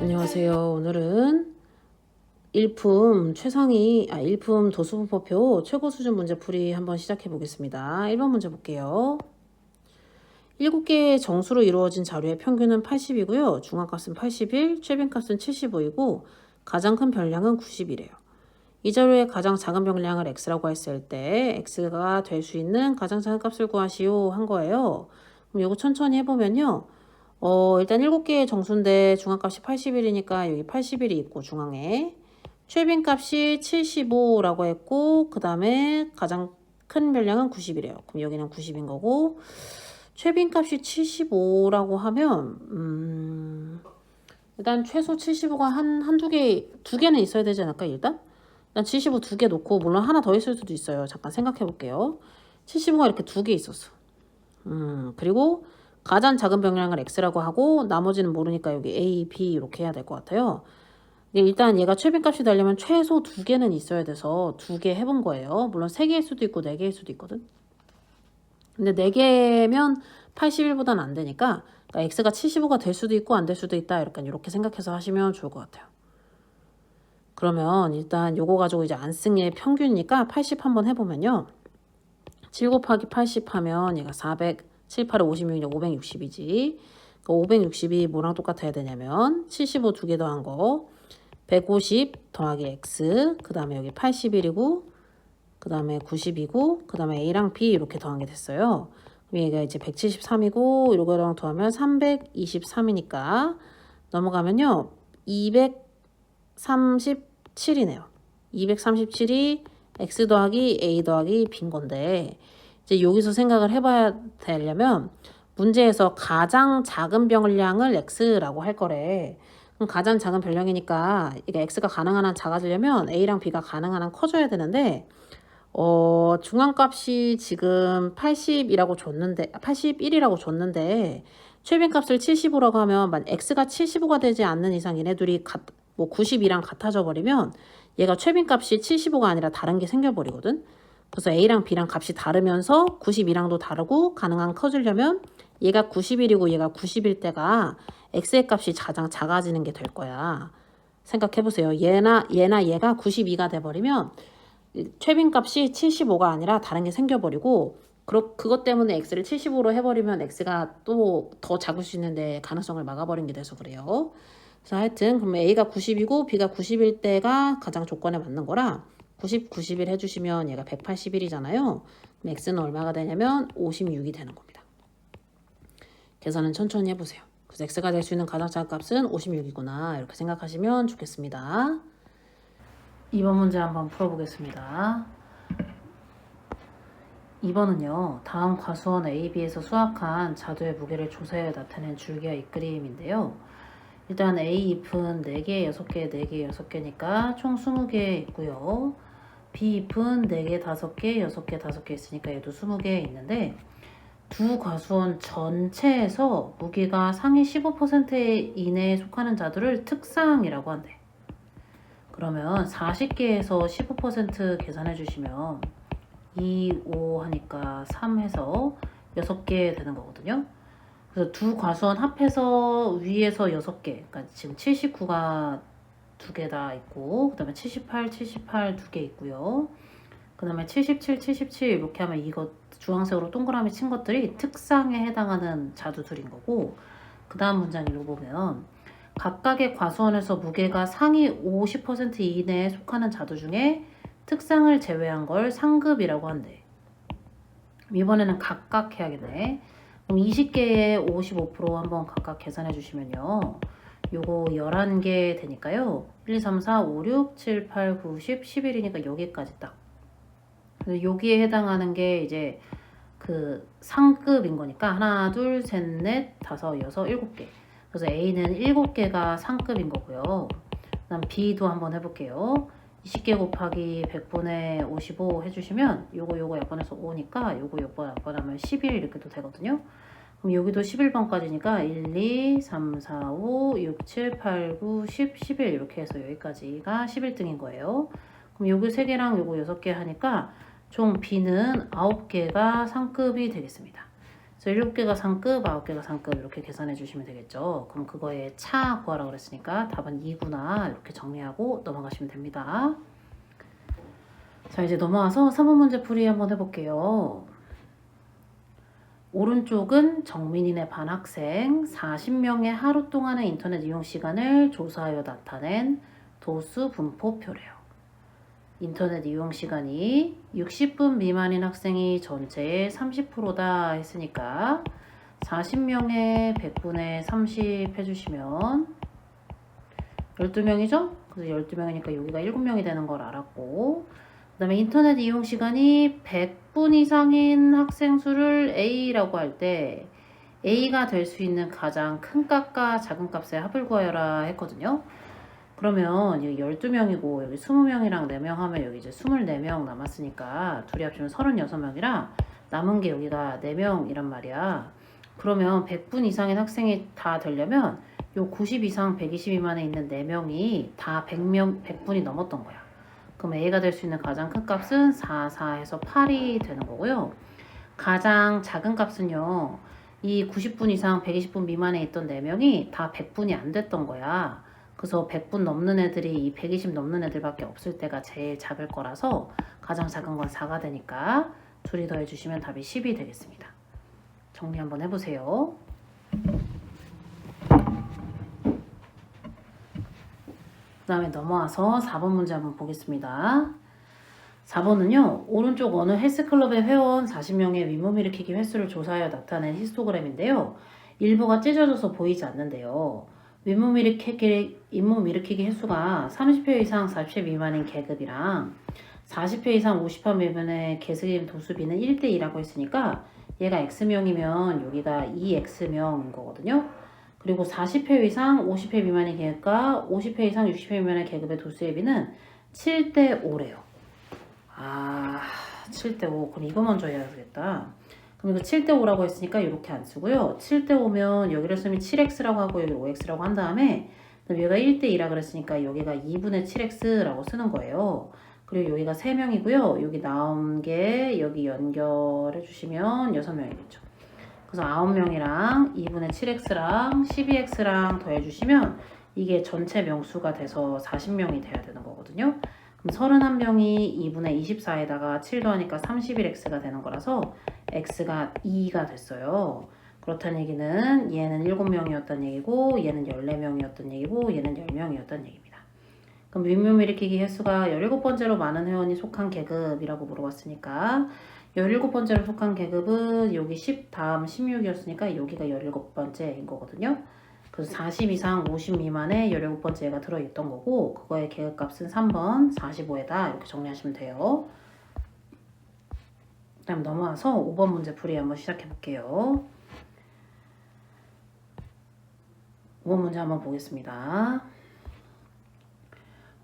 안녕하세요. 오늘은 일품 도수분포표 최고 수준 문제 풀이 한번 시작해 보겠습니다. 1번 문제 볼게요. 7개의 정수로 이루어진 자료의 평균은 80이고요. 중앙값은 81, 최빈값은 75이고 가장 큰 변량은 90이래요. 이 자료의 가장 작은 변량을 x라고 했을 때 x가 될 수 있는 가장 작은 값을 구하시오 한 거예요. 그럼 이거 천천히 해보면요. 일단 7개의 정수인데 중앙값이 81이니까 여기 81이 있고 중앙에 최빈값이 75라고 했고 그 다음에 가장 큰 변량은 90이래요. 그럼 여기는 90인 거고 최빈값이 75라고 하면 일단 최소 75가 두 개는 있어야 되지 않을까 일단? 일단 75 두 개 놓고 물론 하나 더 있을 수도 있어요. 잠깐 생각해 볼게요. 75가 이렇게 두 개 있었어. 그리고 가장 작은 변량을 x라고 하고 나머지는 모르니까 여기 a, b 이렇게 해야 될 것 같아요. 일단 얘가 최빈값이 되려면 최소 두 개는 있어야 돼서 두 개 해본 거예요. 물론 세 개일 수도 있고 네 개일 수도 있거든. 근데 네 개면 81보다는 안 되니까 그러니까 x가 75가 될 수도 있고 안 될 수도 있다. 이렇게 생각해서 하시면 좋을 것 같아요. 그러면 일단 요거 가지고 이제 안승의 평균이니까 80 한번 해보면요. 7 곱하기 80 하면 얘가 400, 7, 8에 56이니까 560이지. 그 560이 뭐랑 똑같아야 되냐면 75 두 개 더한 거 150 더하기 x 그 다음에 여기 81이고 그 다음에 90이고 그 다음에 a랑 b 이렇게 더한 게 됐어요. 그럼 얘가 이제 173이고 이거랑 더하면 323이니까 넘어가면요 237이네요. 237이 x 더하기 a 더하기 b인 건데 이제 여기서 생각을 해봐야 되려면 문제에서 가장 작은 변량을 x라고 할 거래. 그럼 가장 작은 변량이니까 이게 x가 가능한 한 작아지려면 a랑 b가 가능한 한 커져야 되는데 중앙값이 지금 80이라고 줬는데 81이라고 줬는데 최빈값을 75라고 하면 만 x가 75가 되지 않는 이상 얘네들이 90이랑 같아져 버리면 얘가 최빈값이 75가 아니라 다른 게 생겨버리거든. 그래서 a랑 b랑 값이 다르면서 92랑도 다르고 가능한 커지려면 얘가 91이고 얘가 90일 때가 x의 값이 가장 작아지는 게 될 거야. 생각해보세요. 얘가 92가 돼버리면 최빈값이 75가 아니라 다른 게 생겨버리고 그것 때문에 x를 75로 해버리면 x가 또 더 작을 수 있는데 가능성을 막아버린 게 돼서 그래요. 그래서 하여튼 그러면 a가 90이고 b가 90일 때가 가장 조건에 맞는 거라 90, 91 해주시면 얘가 181이잖아요. 그럼 x는 얼마가 되냐면 56이 되는 겁니다. 계산은 천천히 해보세요. 그래서 x가 될 수 있는 가장 작은 값은 56이구나 이렇게 생각하시면 좋겠습니다. 2번 문제 한번 풀어보겠습니다. 2번은요. 다음 과수원 A, B에서 수확한 자두의 무게를 조사해 나타낸 줄기와 잎그림인데요. 일단 A 잎은 4개, 6개, 4개, 6개니까 총 20개 있고요. B 잎은 4개, 5개, 6개, 5개 있으니까 얘도 20개 있는데 두 과수원 전체에서 무게가 상위 15% 이내에 속하는 자두를 특상이라고 한대. 그러면 40개에서 15% 계산해 주시면 2, 5 하니까 3 해서 6개 되는 거거든요. 그래서 두 과수원 합해서 위에서 6개, 그러니까 지금 79가 2개 다 있고 그 다음에 78, 78 2개 있고요. 그 다음에 77, 77 이렇게 하면 이거 주황색으로 동그라미 친 것들이 특상에 해당하는 자두들인 거고 그 다음 문장 읽어보면 각각의 과수원에서 무게가 상위 50% 이내에 속하는 자두 중에 특상을 제외한 걸 상급이라고 한대. 이번에는 각각 해야겠네. 그럼 20개에 55% 한번 각각 계산해 주시면요. 요거 11개 되니까요. 1, 2, 3, 4, 5, 6, 7, 8, 9, 10, 11이니까 여기까지 딱. 여기에 해당하는 게 이제 그 상급인 거니까 하나, 둘, 셋, 넷, 다섯, 여섯, 7개. 그래서 A는 7개가 상급인 거고요. 그 다음 B도 한번 해볼게요. 20개 곱하기 100분의 55 해주시면 요거 약분해서 5니까 요거 약분하면 11 이렇게도 되거든요. 그럼 여기도 11번까지니까 1, 2, 3, 4, 5, 6, 7, 8, 9, 10, 11 이렇게 해서 여기까지가 11등인 거예요. 그럼 요거 3개랑 요거 6개 하니까 총 B는 9개가 상급이 되겠습니다. 그래서 7개가 상급, 9개가 상급 이렇게 계산해 주시면 되겠죠. 그럼 그거에 차 구하라 그랬으니까 답은 2구나 이렇게 정리하고 넘어가시면 됩니다. 자, 이제 넘어와서 3번 문제 풀이 한번 해볼게요. 오른쪽은 정민이네 반 학생 40명의 하루 동안의 인터넷 이용 시간을 조사하여 나타낸 도수 분포표래요. 인터넷 이용 시간이 60분 미만인 학생이 전체의 30%다 했으니까 40명의 100분의 30 해주시면 12명이죠? 그래서 12명이니까 여기가 7명이 되는 걸 알았고, 그 다음에 인터넷 이용 시간이 100분 이상인 학생 수를 A라고 할 때 A가 될 수 있는 가장 큰 값과 작은 값의 합을 구하여라 했거든요. 그러면 여기 12명이고 여기 20명이랑 4명 하면 여기 이제 24명 남았으니까 둘이 합치면 36명이라 남은 게 여기가 4명이란 말이야. 그러면 100분 이상인 학생이 다 되려면 요 90 이상 120 미만에 있는 4명이 다 100분이 넘었던 거야. 그럼 A가 될 수 있는 가장 큰 값은 4, 4해서 8이 되는 거고요. 가장 작은 값은요. 이 90분 이상 120분 미만에 있던 4명이 다 100분이 안 됐던 거야. 그래서 100분 넘는 애들이 이 120 넘는 애들밖에 없을 때가 제일 작을 거라서 가장 작은 건 4가 되니까 둘이 더해주시면 답이 10이 되겠습니다. 정리 한번 해보세요. 그 다음에 넘어와서 4번 문제 한번 보겠습니다. 4번은요. 오른쪽 어느 헬스클럽의 회원 40명의 윗몸 일으키기 횟수를 조사하여 나타낸 히스토그램인데요. 일부가 찢어져서 보이지 않는데요. 윗몸 일으키기 횟수가 30회 이상 40회 미만인 계급이랑 40회 이상 50회 미만의 계급 도수비는 1대2라고 했으니까 얘가 X명이면 여기가 2X명인 거거든요. 그리고 40회 이상 50회 미만의 계급과 50회 이상 60회 미만의 계급의 도수의 비는 7대5래요. 7대5. 그럼 이거 먼저 해야 되겠다. 그럼 이거 7대5라고 했으니까 이렇게 안 쓰고요. 7대5면 여기를 쓰면 7x라고 하고 여기 5x라고 한 다음에 여기가 1대2라 그랬으니까 여기가 2분의 7x라고 쓰는 거예요. 그리고 여기가 3명이고요. 여기 나온 게 여기 연결해 주시면 6명이겠죠. 그래서 9명이랑 2분의 7x랑 12x랑 더해주시면 이게 전체 명수가 돼서 40명이 돼야 되는 거거든요. 그럼 31명이 2분의 24에다가 7 더하니까 31x가 되는 거라서 x가 2가 됐어요. 그렇다는 얘기는 얘는 7명이었던 얘기고 얘는 14명이었던 얘기고 얘는 10명이었던 얘기입니다. 그럼 윗몸 일으키기 횟수가 17번째로 많은 회원이 속한 계급이라고 물어봤으니까 17번째로 속한 계급은 여기 10 다음 16이었으니까 여기가 17번째인 거거든요. 그래서 40 이상 50 미만에 17번째가 들어있던 거고 그거의 계급값은 3번 45에다 이렇게 정리하시면 돼요. 그 다음 넘어와서 5번 문제 풀이 한번 시작해 볼게요. 5번 문제 한번 보겠습니다.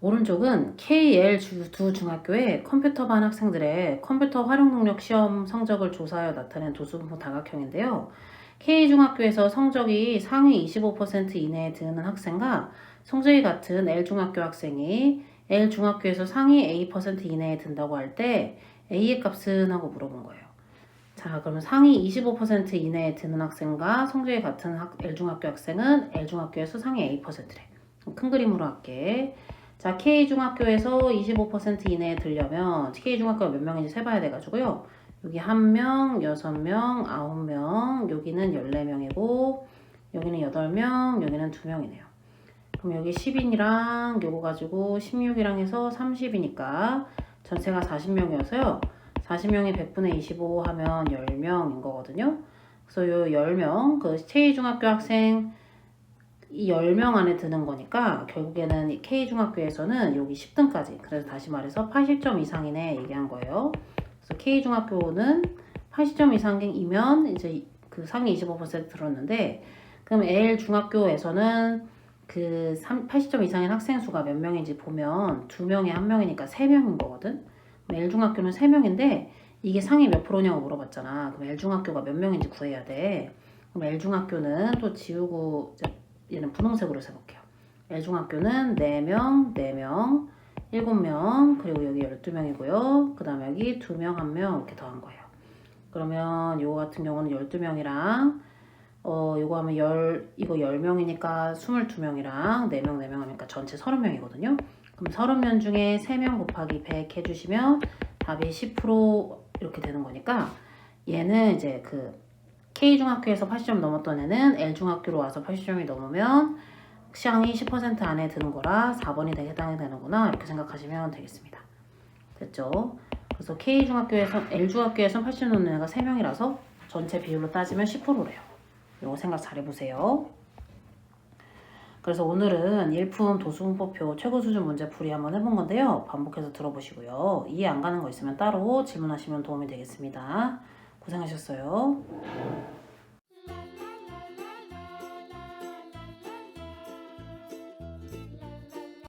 오른쪽은 KL 두 중학교의 컴퓨터 반 학생들의 컴퓨터 활용 능력 시험 성적을 조사하여 나타낸 도수분포 다각형인데요. K중학교에서 성적이 상위 25% 이내에 드는 학생과 성적이 같은 L중학교 학생이 L중학교에서 상위 A% 이내에 든다고 할 때 A의 값은 하고 물어본 거예요. 자, 그러면 상위 25% 이내에 드는 학생과 성적이 같은 L중학교 학생은 L중학교에서 상위 A%래. 큰 그림으로 할게. 자, K중학교에서 25% 이내에 들려면 K중학교가 몇 명인지 세봐야 돼가지고요. 여기 1명, 6명, 9명, 여기는 14명이고 여기는 8명, 여기는 2명이네요. 그럼 여기 10인이랑 요거 가지고 16이랑 해서 30이니까 전체가 40명이어서요. 40명이 100분의 25 하면 10명인 거거든요. 그래서 요 10명, 그 K중학교 학생 이 10명 안에 드는 거니까 결국에는 K중학교에서는 여기 10등까지, 그래서 다시 말해서 80점 이상이네 얘기한 거예요. 그래서 K중학교는 80점 이상이면 이제 그 상위 25% 들었는데, 그럼 L중학교에서는 그 80점 이상인 학생 수가 몇 명인지 보면 2명에 1명이니까 3명인 거거든. 그럼 L중학교는 3명인데 이게 상위 몇 프로냐고 물어봤잖아. 그럼 L중학교가 몇 명인지 구해야 돼. 그럼 L중학교는 또 지우고 얘는 분홍색으로 세볼게요. L중학교는 4명, 4명, 7명, 그리고 여기 12명이고요. 그 다음에 여기 2명, 1명 이렇게 더한 거예요. 그러면 요거 같은 경우는 12명이랑 요거 하면 이거 10명이니까 22명이랑 4명 하니까 전체 30명이거든요. 그럼 30명 중에 3명 곱하기 100 해주시면 답이 10% 이렇게 되는 거니까 얘는 이제 그 K중학교에서 80점 넘었던 애는 L중학교로 와서 80점이 넘으면 시향이 10% 안에 드는 거라 4번이 해당이 되는구나 이렇게 생각하시면 되겠습니다. 됐죠? 그래서 L중학교에서 80점 넘는 애가 3명이라서 전체 비율로 따지면 10%래요. 이거 생각 잘 해보세요. 그래서 오늘은 일품 도수분포표 최고 수준 문제 풀이 한번 해본 건데요. 반복해서 들어보시고요. 이해 안 가는 거 있으면 따로 질문하시면 도움이 되겠습니다. 고생하셨어요.